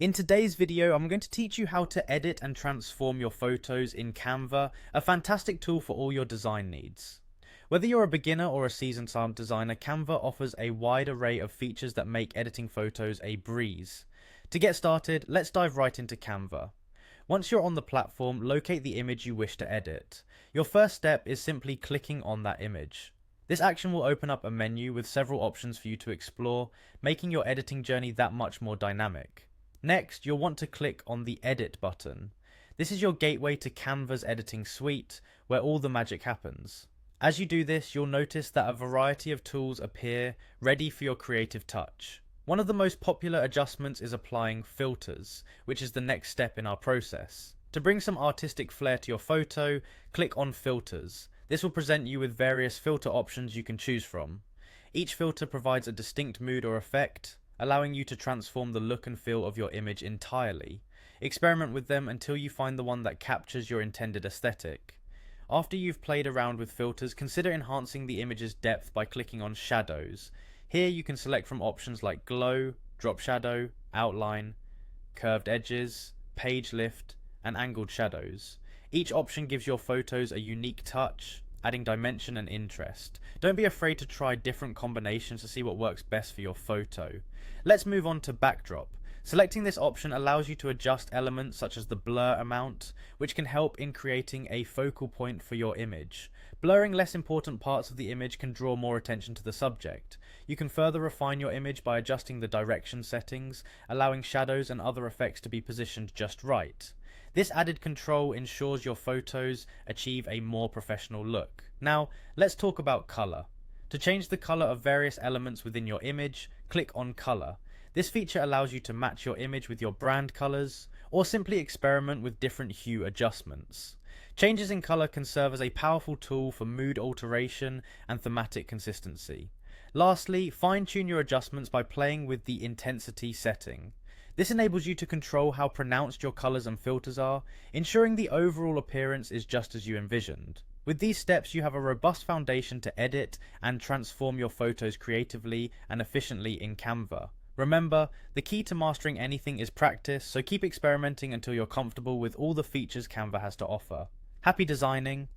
In today's video, I'm going to teach you how to edit and transform your photos in Canva, a fantastic tool for all your design needs. Whether you're a beginner or a seasoned art designer, Canva offers a wide array of features that make editing photos a breeze. To get started, let's dive right into Canva. Once you're on the platform, locate the image you wish to edit. Your first step is simply clicking on that image. This action will open up a menu with several options for you to explore, making your editing journey that much more dynamic. Next, you'll want to click on the Edit button. This is your gateway to Canva's editing suite, where all the magic happens. As you do this, you'll notice that a variety of tools appear, ready for your creative touch. One of the most popular adjustments is applying filters, which is the next step in our process. To bring some artistic flair to your photo, click on Filters. This will present you with various filter options you can choose from. Each filter provides a distinct mood or effect, allowing you to transform the look and feel of your image entirely. Experiment with them until you find the one that captures your intended aesthetic. After you've played around with filters, consider enhancing the image's depth by clicking on Shadows. Here you can select from options like Glow, Drop Shadow, Outline, Curved Edges, Page Lift, and Angled Shadows. Each option gives your photos a unique touch, adding dimension and interest. Don't be afraid to try different combinations to see what works best for your photo. Let's move on to Backdrop. Selecting this option allows you to adjust elements such as the blur amount, which can help in creating a focal point for your image. Blurring less important parts of the image can draw more attention to the subject. You can further refine your image by adjusting the direction settings, allowing shadows and other effects to be positioned just right. This added control ensures your photos achieve a more professional look. Now, let's talk about color. To change the color of various elements within your image, click on Color. This feature allows you to match your image with your brand colors, or simply experiment with different hue adjustments. Changes in color can serve as a powerful tool for mood alteration and thematic consistency. Lastly, fine-tune your adjustments by playing with the intensity setting. This enables you to control how pronounced your colors and filters are, ensuring the overall appearance is just as you envisioned. With these steps, you have a robust foundation to edit and transform your photos creatively and efficiently in Canva. Remember, the key to mastering anything is practice, so keep experimenting until you're comfortable with all the features Canva has to offer. Happy designing!